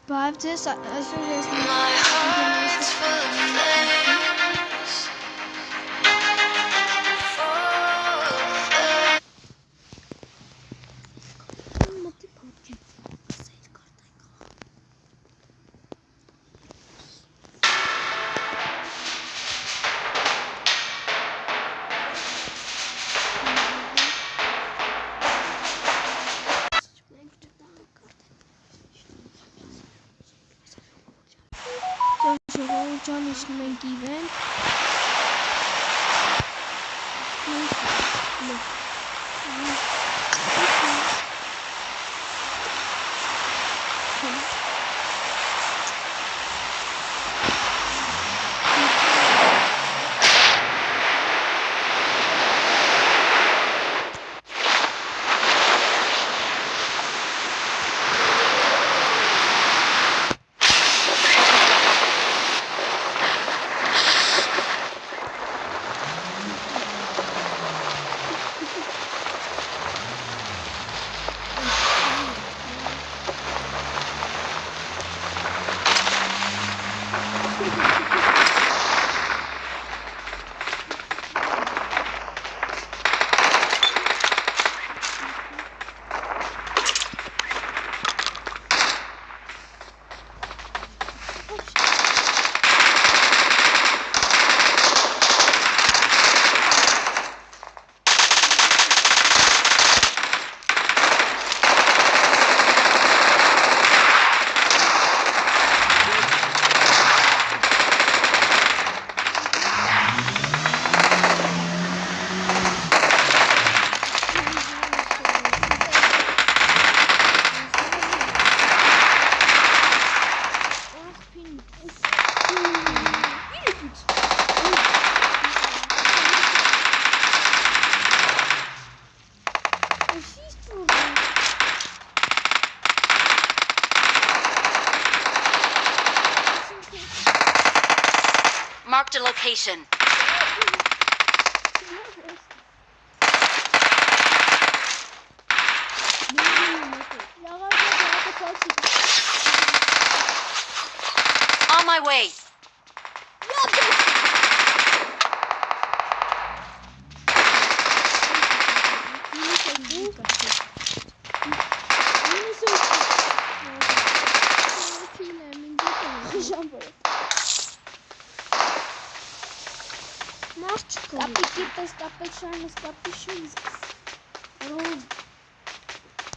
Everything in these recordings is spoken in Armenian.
Բայց ես այսօր ես John is going to event. Marked a location. On my way.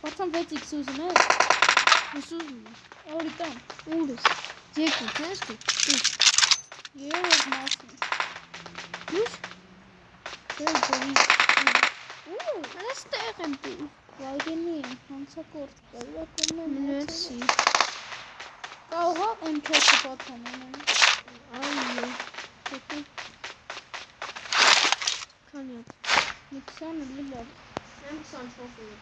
Потом в этих сузунах. Оритан. Ужас. Деку, знаешь ты? Я масло. Плюс? Растегем ты. Валгени, он сокорт. Merci. Кого он чёрт потом? Ай. Конец. Никсон или лёд? Эмксон шофер.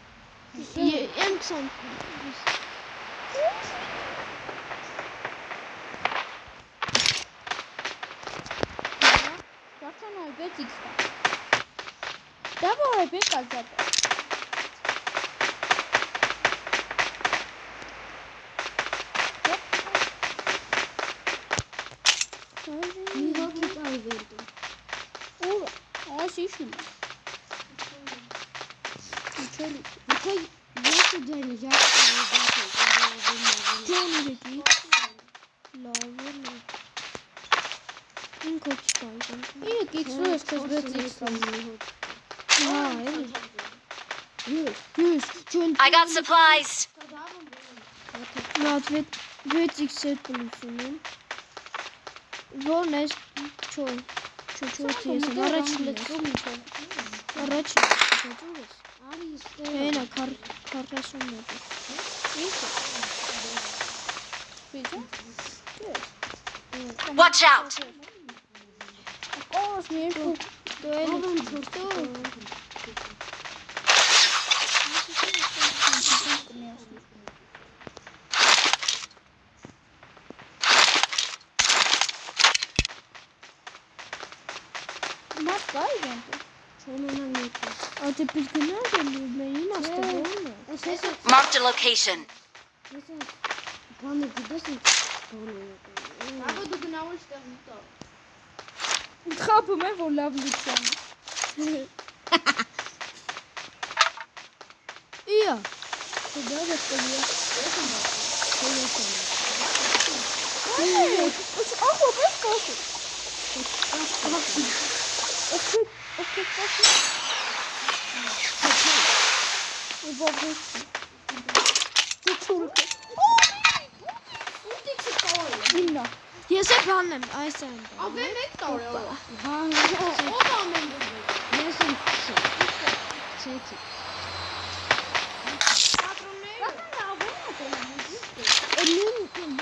Эмксон. Как оно опять икста? Давай опять казать. Отлично. Если Дженни я I got supplies. No, ответ иксет получил. Волнес чё тесен. Առաջ Էնա քառասունը։ Watch out. Ո՞ս երկու Մարդ կա իրենտը։ А ты подгнали меня на сторону? Marked a location. Բանը գիտես ինչ բանը։ Աբա դու գնավոր չտեղ ուտա։ Խապում եմ, որ լավ լուծան։ Իա։ Դա է ստորիա։ Ախո, պես կասի։ Ովքեր կասի։ Ուբաբուս։ Դու չուրկը։ Ուտիք չկավոր է։ Իննա։ Ես է բանն եմ, այս եմ։ Աբե մեկ տոր է։ Հա, Ով ամեն դու։ ես եմ չեցի։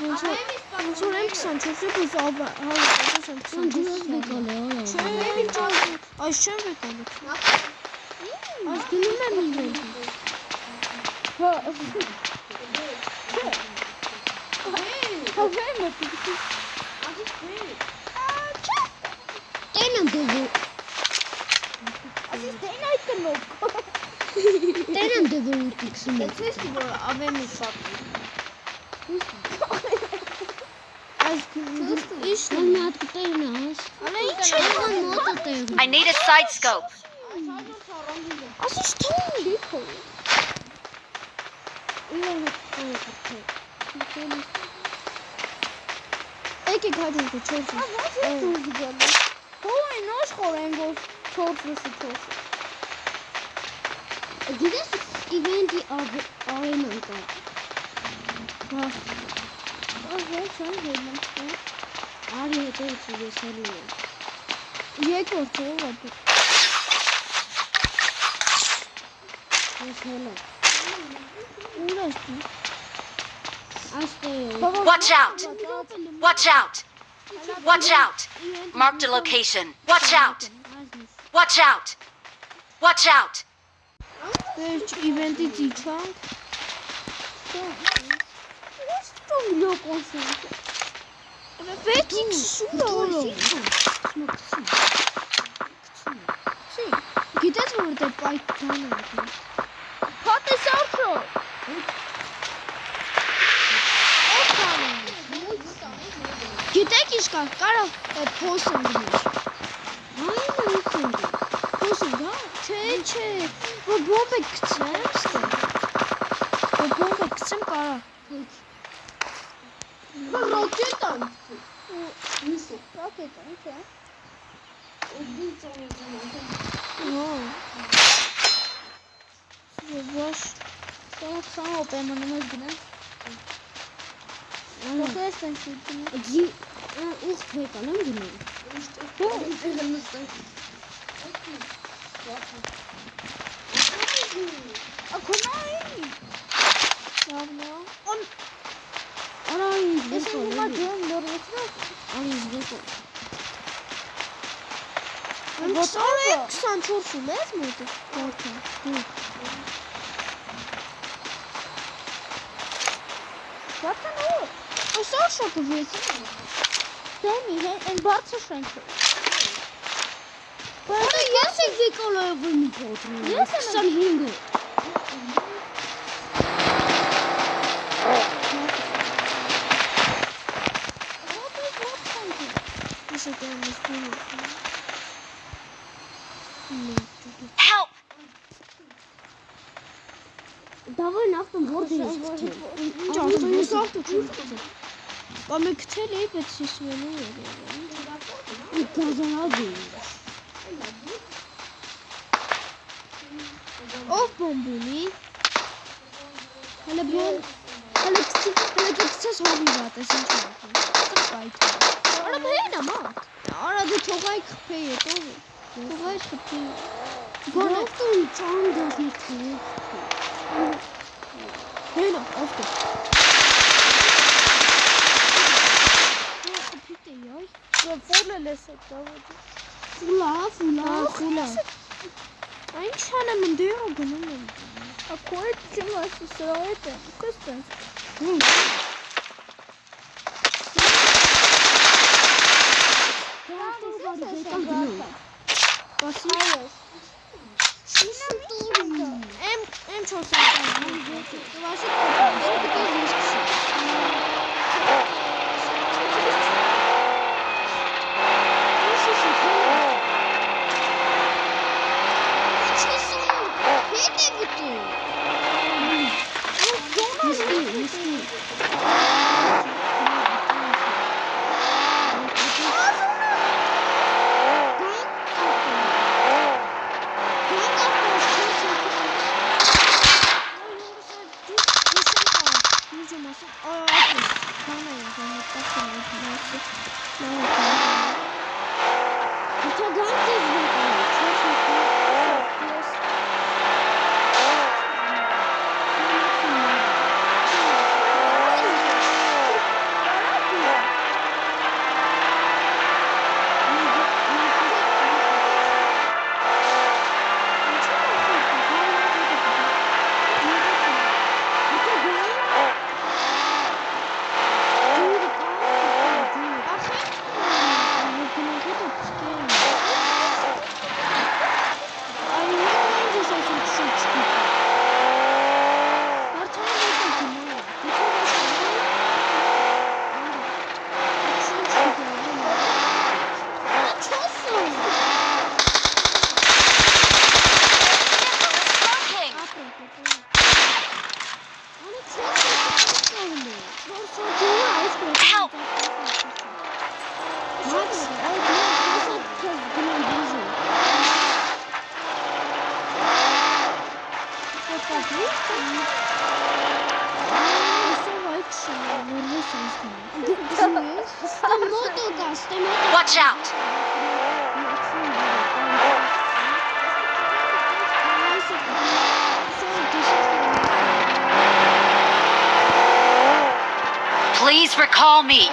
Ոնց որ եմ 24-ը բուզ ավա, հալուս եմ 24-ը վեկալ է, չէ, այս չեմ վեկալ է, այս գնում եմ իվենտի, հավեմ է պիտի, Տեն եմ դեվու, ասիս դեն այդ կնոք, տեն եմ դեվու ուտիքսում է, դեցես որ ավեմ է շատ, այս իշն Ան մի հատ կտերն է, Անա ինչ է Ան մոտը տերն I need a side scope. ասիս թողնի, չի թողնի, իրան հետ կորը Եկեք հաջում կը չորսը։ Ահա, դուրս գալը։ Հո այն աշխոր են, որ չորսը։ Գիտես իվենտի արենան կա։ Հա։ Ահա, չան հելն։ Արի հետո ես հելն եմ։ Երկրորդ ով է։ Ես հելն եմ։ Ուր ես դու։ Աստե։ Watch out! Watch out! Watch out! Marked a location. Watch out! Watch out! Watch out! Վերջ իվենտից իջանք։ Ես տոն լոկոսանք։ Վետիք սուրը։ Գիտես որ դե պայթան է։ Հատես արշո։ Գիտեք ինչ կա, կարող փոսն գնաց։ Այն ուսին։ Փոսը գա։ Չէ, որ բոմբ է գցեմ ստե։ Որ բոմբ է գցեմ կարա։ Ռոկետ ան։ Նիսո, ռոկետ ան, չէ։ Հո։ Ոչ։ Սա օպեմ մնում գնամ։ Դոքես են շուտում։ Ջի ուխ վեկան եմ գնում։ Հո։ Ակոնայի։ Լավն է։ Արա ինձ Ես վեկան հիմա եմ։ ջեմ լորեցրո։ Ան ինձ վեկան։ Ոտորը 24-ում ես մոտը։ Որքա։ Դու։ Բացան ու։ Այսօր շոկը վեցի։ Դեմի հեն են բարձր շենքը։ Արա ես եմ վեկալ այվը մի պոտրում։ Ես եմ 25-ը։ Help! Давай նավտում որդ ես գտել։ Ինչ ասում ես ավտո չի։ Կամ գտել էի, բայց հիշվելու է։ Գազանաձ է։ Ով բոմբ ունի։ Հələ բոմբ, հələ գցես հովի վատես ինչ է։ Սպայթ։ Արա բհենա մատ։ Արա դու թողայ խփեի հետո։ Թողայ խփեի։ Նավտում ճան դասնի թե։ Հենա, ավտո։ Խփիտ է այ։ Ֆոլը լեսը դավոջ։ Ֆուլա։ Այն չանեմ ընդերո գնում եմ։ Ակորդ չեմ ասի սրայետ է։ Կստեն։ Բասի։ Եմ չորսան։ Վասի։ Help! Watch out! Please recall me.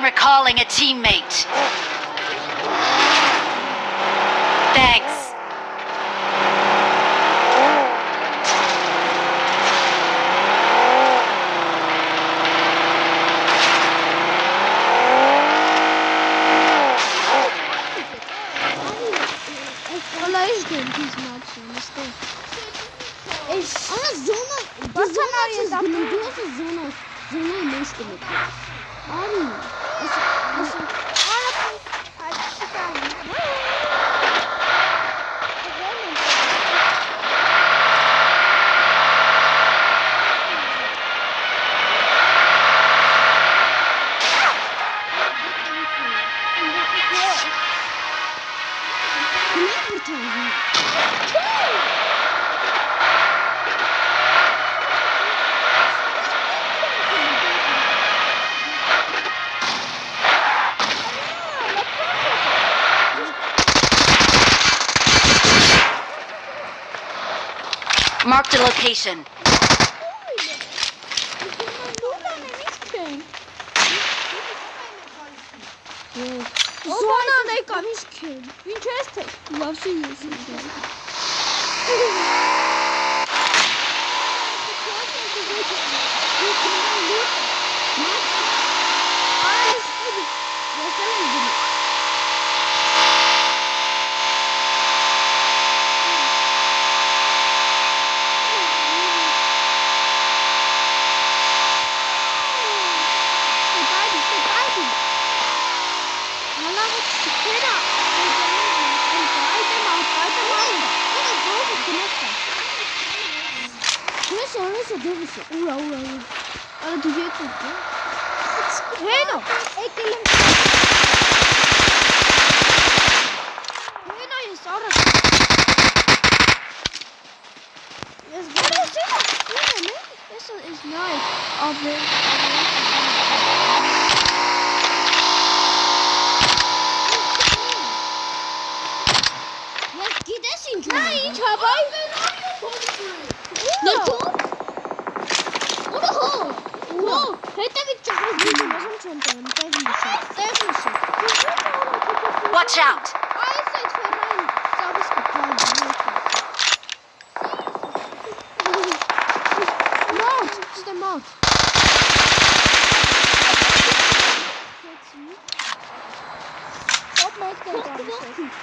Recalling a teammate. Thanks. Mark the location. Zona ne kamişken. Winchester. Love you. Ura. Ara tuझे करते है ना एक किलो है ना ये सारा yes what is it this is nice of it yes get Գիտես ինչ Նա ինչ հավայ։ Ներքո։ Ո՞ո։ Հետևից ճախած դու մասում չեմ տանում, տեղի։ Watch out! Այս այդ ֆերային սավիս կպրագի։ Մարդ, ստե մարդ։ Stop մեկ տեղ գալիս։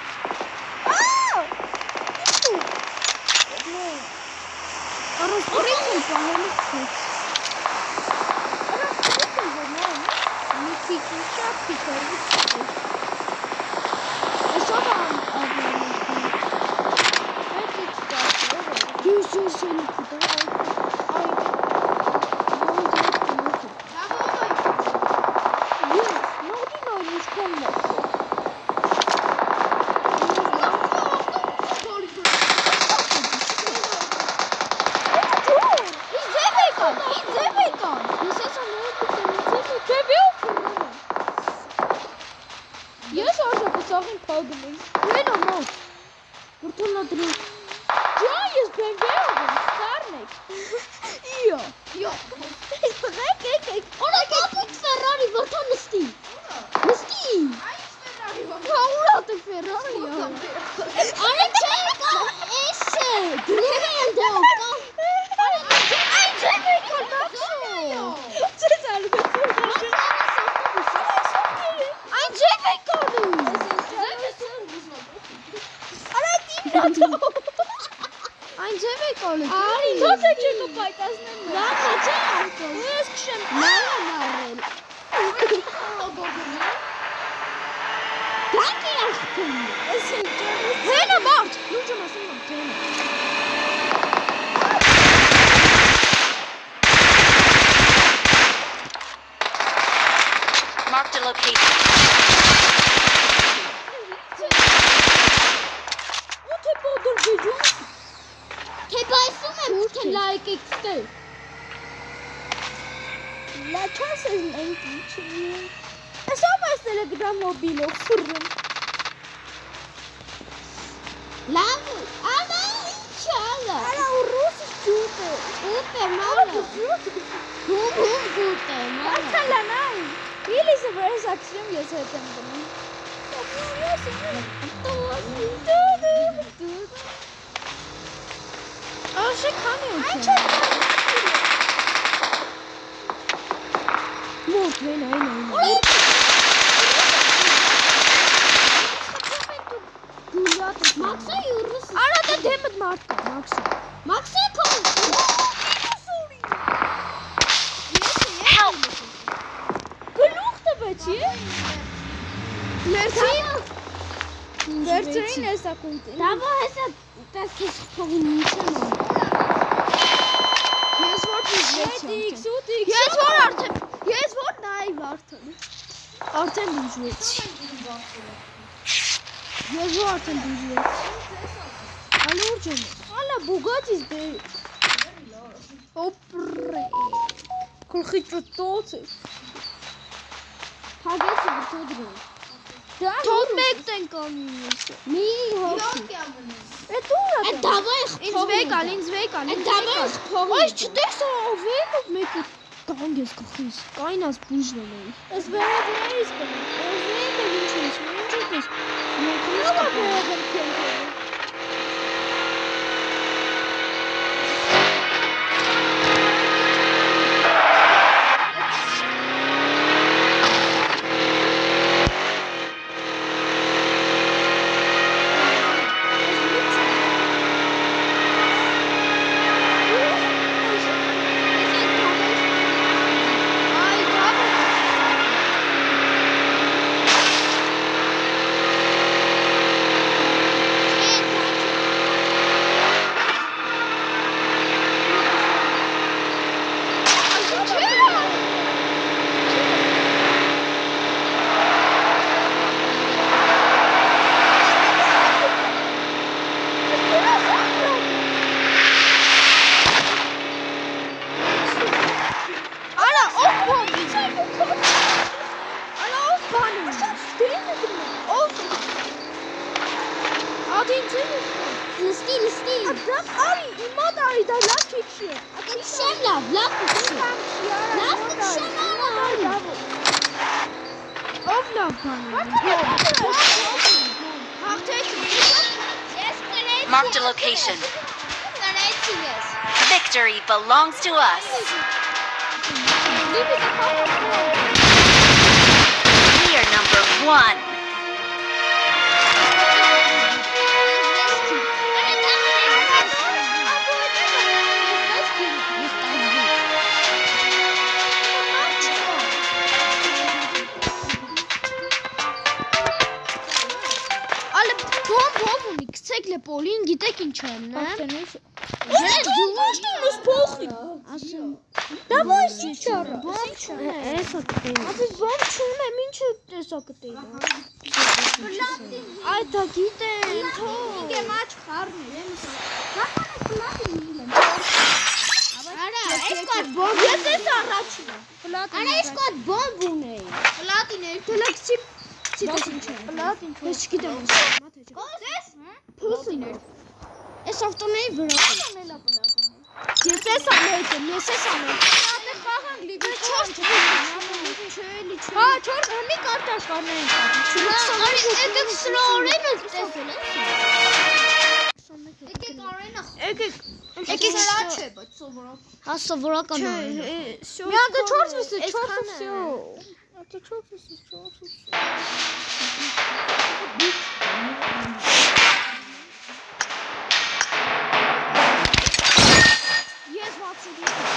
Առանց պրից եմ պահել խոց։ Մի քիչ շատ քիչ հեռվից։ Այսով ավելին։ Հետո չկա։ Ես շենի կուտա։ Ես արժե պսաղին փագում եմ։ Ելո մոտ։ Որտոնա դրի։ Ջան, ես բեմբեով եմ, խառնեք։ Իո։ Եկեք։ Օրա կապուտ Ֆերարի որտո նստի։ Նստի։ Հաուրա դե Ֆերարի։ Արա չէ, կա էսը։ Դրեն դո։ Այ ջեմե կոլացո։ Չես ալու։ Այն ջեմե կոլու։ Արա դիմնա։ Այն ջեմե կոլու։ Արի, թոթը չեք պայտազնեմ։ Լավա չէ արկո։ Ես քշեմ։ Նայա նայել։ Դակի ախտում։ Էս ինչ է։ Հենա մարդ։ Լուջը մասում եմ թենա։ Marked a location. Ո՞թե բոդր գեջում։ Թե բայսում եմ Թուրքը լայք էքստել։ Լա չաս ես ենք ինչի։ Այսով այս տելեգրամ մոբիլով սուրում։ Լավ, ալա ինչ ալա։ Արա ու ռուսի ջուտը։ Ուտե մալա։ Հում գուտե մալա։ Ացալանայ։ Իլիսը վրես ակսիում ես հետ եմ գնում։ Աշե քանի Այն ուտե։ չէ։ Մոտ հենա։ Մաքսա յուրուս։ Արա դե դեմդ մարդ կա։ Մաքսա քո։ Help! Գլուխ տվեցի։ Մերսի։ Վերցրին էսա կունտին։ Դավա հեսա տեսքիս փողին նիշեմ։ Ես որ դիժեցի։ Ես որ նայվ արդեն։ Արդեն դիժեցի։ Ես որ արդեն դիժեցի։ Ալա ուր ջան։ Ալա բուգատիս դե։ Օպրե։ Գլխի ճտոց է։ Փագեցի բթոդրո։ Թող մեկ տեն կանին։ Մի հոգի։ Էդ ուրա։ Այդ դավա ինձ վեկալ։ Այդ դավա փողը։ Այս չտեսա ավելով մեկը Տանք ես գխիս։ Կայնած բուժվում էի։ Այս վերադներից կնեմ։ Օվելը ինչ ես։ Ալա վերադեմ քեմ։ Ay, Steel. Adam ari imad ari da laf çekiyor. Kişen laf kişen. Laf kişen ama. Of laf Marked a location. Victory belongs to us. We are number 1. Պոլին գիտեք ինչ են, Բա Դավոյ ինչ արա։ Բոմ չունե։ Էսա կտեի։ Ապիս բոմ չունեմ, ինչ տեսա կտեի։ Այդ դա գիտեն, թող։ maç karnı. Արա, այս կոտ բոմ։ Ես էս առաջին։ Արա, այս կոտ բոմ ունեի։ Պլատին է։ Դելեքսի ցիտես ինչ է։ Պլատին Ես չգիտեմ։ Կոս։ Փուսին է։ Այս ավտոների վրա։ Անելա պլատին։ Ես էս ամեթեմ, ես էս ամեթեմ։ Ատե խաղան լիգը Չոր չելի Հա, չոր հնի կարտաշ կանեն։ Արի եկեք սրորեն եք տեսել Եկեք արենը։ Եկեք Եկեք սրա չէ, բայց սովորակ։ Հա սովորական է Մի հատ 4 վիսը, 4 всё։ Это 4 висы, 4 всё։ Ես 60